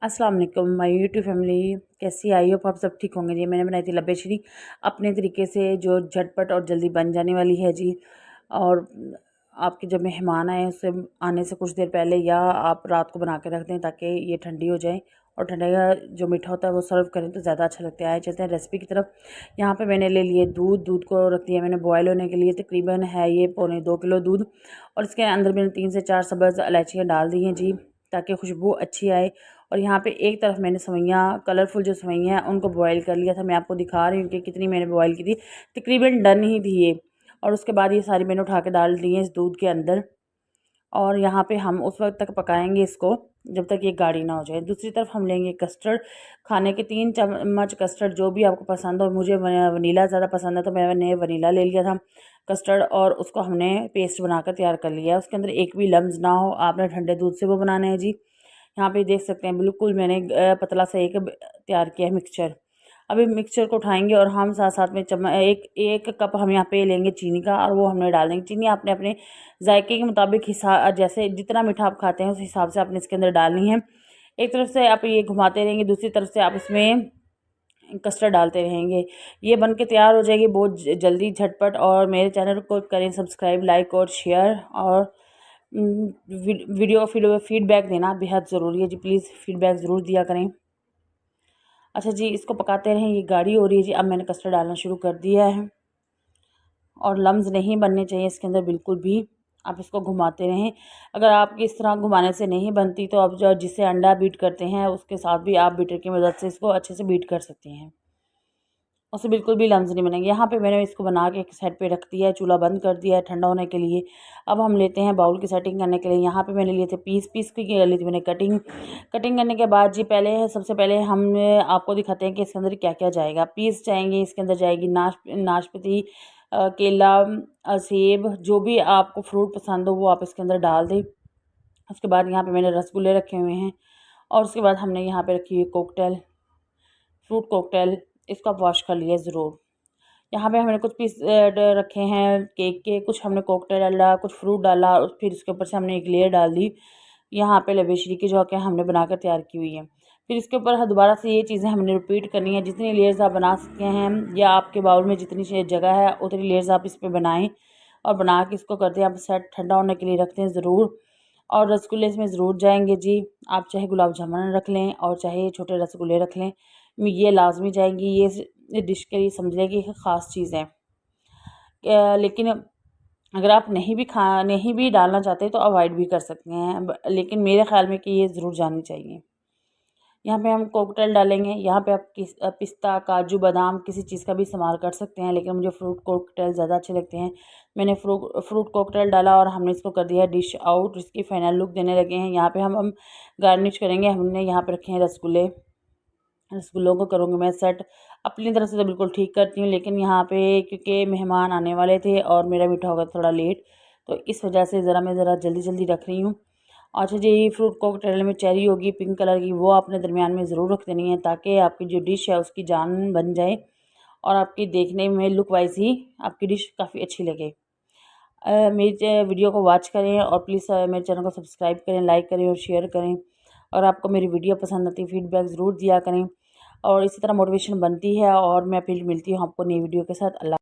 अस्सलाम वालेकुम my YouTube family, कैसी आई हो आप सब ठीक होंगे जी। मैंने बनाई थी लबेशरी अपने तरीके से, जो झटपट और जल्दी बन जाने वाली है जी। और आपके जब मेहमान आए उससे आने से कुछ देर पहले या आप रात को बना के रख दें ताकि ये ठंडी हो जाए, और ठंडे का जो मीठा होता है वो सर्व करें तो ज़्यादा अच्छा लगता है। चलते हैं रेसिपी की तरफ। यहाँ पे मैंने ले लिए दूध को रख दिया मैंने बॉयल होने के लिए। तकरीबन है ये 2.25 किलो दूध, और इसके अंदर मैंने 3 से 4 सब्ज़ इलायचियाँ डाल दी हैं जी, ताकि खुशबू अच्छी आए। और यहाँ पे एक तरफ मैंने सवैयाँ, कलरफुल जो सवैयाँ हैं उनको बॉयल कर लिया था। मैं आपको दिखा रही हूँ कि कितनी मैंने बॉयल की थी, तकरीबन डन ही थी ये। और उसके बाद ये सारी मैंने उठा के डाल दी है इस दूध के अंदर। और यहाँ पे हम उस वक्त तक पकाएंगे इसको जब तक ये गाढ़ी ना हो जाए। दूसरी तरफ हम लेंगे कस्टर्ड, खाने के 3 चम्मच कस्टर्ड, जो भी आपको पसंद हो। मुझे वनीला ज़्यादा पसंद है तो मैंने वनीला ले लिया था कस्टर्ड, और उसको हमने पेस्ट बनाकर तैयार कर लिया है। उसके अंदर एक भी लम्स ना हो, आपने ठंडे दूध से वो बनाना है जी। यहाँ पे देख सकते हैं बिल्कुल मैंने पतला सा एक तैयार किया है मिक्सचर। अभी मिक्सचर को उठाएंगे और हम साथ साथ में एक एक कप हम यहाँ पे लेंगे चीनी का, और वो हमने डाल देंगे। चीनी आपने अपने जायके के मुताबिक हिसाब, जैसे जितना मीठा आप खाते हैं उस हिसाब से आपने इसके अंदर डालनी है। एक तरफ से आप ये घुमाते रहेंगे, दूसरी तरफ से आप इसमें कस्टर्ड डालते रहेंगे। ये बन के तैयार हो जाएगी बहुत जल्दी, झटपट। और मेरे चैनल को करें सब्सक्राइब, लाइक और शेयर। और वीडियो का फीडबैक देना बेहद ज़रूरी है जी, प्लीज़ फीडबैक ज़रूर दिया करें। अच्छा जी, इसको पकाते रहें। ये गाढ़ी हो रही है जी। अब मैंने कस्टर्ड डालना शुरू कर दिया है, और लम्स नहीं बनने चाहिए इसके अंदर बिल्कुल भी। आप इसको घुमाते रहें। अगर आपकी इस तरह घुमाने से नहीं बनती तो आप जो जिसे अंडा बीट करते हैं उसके साथ भी आप बीटर की मदद से इसको अच्छे से बीट कर सकते हैं, उससे बिल्कुल भी लम्स नहीं बनेंगे। यहाँ पे मैंने इसको बना के एक साइड पे रख दिया है, चूल्हा बंद कर दिया है ठंडा होने के लिए। अब हम लेते हैं बाउल की सेटिंग करने के लिए। यहाँ पे मैंने लिए थे पीस की कर ली थी मैंने कटिंग करने के बाद जी, सबसे पहले हम आपको दिखाते हैं कि इसके अंदर क्या क्या जाएगा। पीस जाएंगे, इसके अंदर जाएगी नाशपाती, केला, सेब, जो भी आपको फ्रूट पसंद हो वो आप इसके अंदर डाल दें। उसके बाद यहाँ पे मैंने रसगुल्ले रखे हुए हैं, और उसके बाद हमने यहाँ पे रखी हुई फ्रूट कॉकटेल। इसको आप वॉश कर लिए ज़रूर। यहाँ पे हमने कुछ पीस रखे हैं केक के, कुछ हमने कॉकटेल डाला, कुछ फ्रूट डाला, और फिर इसके ऊपर से हमने एक लेयर डाल दी यहाँ पे लबेशरी की, जो कि हमने बनाकर तैयार की हुई है। फिर इसके ऊपर दोबारा से ये चीज़ें हमने रिपीट करनी है। जितनी लेयर्स आप बना सकते हैं, या आपके बाउल में जितनी जगह है उतनी लेयर्स आप इस पर बनाएं, और बना के इसको करते हैं आप सेट, ठंडा होने के लिए रखते हैं ज़रूर। और रसगुल्ले इसमें ज़रूर जाएंगे जी। आप चाहे गुलाब जामुन रख लें और चाहे छोटे रसगुल्ले रख लें, ये लाजमी जाएंगी। ये डिश के लिए समझ लें कि एक ख़ास चीज़ है। लेकिन अगर आप नहीं भी डालना चाहते तो अवॉइड भी कर सकते हैं, लेकिन मेरे ख्याल में कि ये ज़रूर जानी चाहिए। यहाँ पे हम कॉकटेल डालेंगे। यहाँ पे आप पिस्ता, काजू, बादाम किसी चीज़ का भी इस्तेमाल कर सकते हैं, लेकिन मुझे फ्रूट कॉकटेल ज़्यादा अच्छे लगते हैं। मैंने फ्रूट कॉकटेल डाला और हमने इसको कर दिया डिश आउट। इसकी फाइनल लुक देने लगे हैं। यहाँ पे हम गार्निश करेंगे। हमने यहाँ पे रखे हैं रसगुल्ले। रसगुल्लों को करूँगी मैं सेट। अपनी तरफ से तो बिल्कुल ठीक करती हूँ, लेकिन यहाँ पे क्योंकि मेहमान आने वाले थे और मेरा मीठा होगा थोड़ा लेट, तो इस वजह से मैं ज़रा जल्दी जल्दी रख रही हूँ। अच्छा जी, फ्रूट कॉकटेल में चेरी होगी पिंक कलर की, वो आपने दरमियान में ज़रूर रख देनी है, ताकि आपकी जो डिश है उसकी जान बन जाए, और आपकी देखने में लुक वाइज ही आपकी डिश काफ़ी अच्छी लगे। मेरी वीडियो को वॉच करें, और प्लीज़ मेरे चैनल को सब्सक्राइब करें, लाइक करें और शेयर करें। और आपको मेरी वीडियो पसंद आती है फीडबैक ज़रूर दिया करें, और इसी तरह मोटिवेशन बनती है। और मैं फिर मिलती हूँ आपको नई वीडियो के साथ। अल्लाह।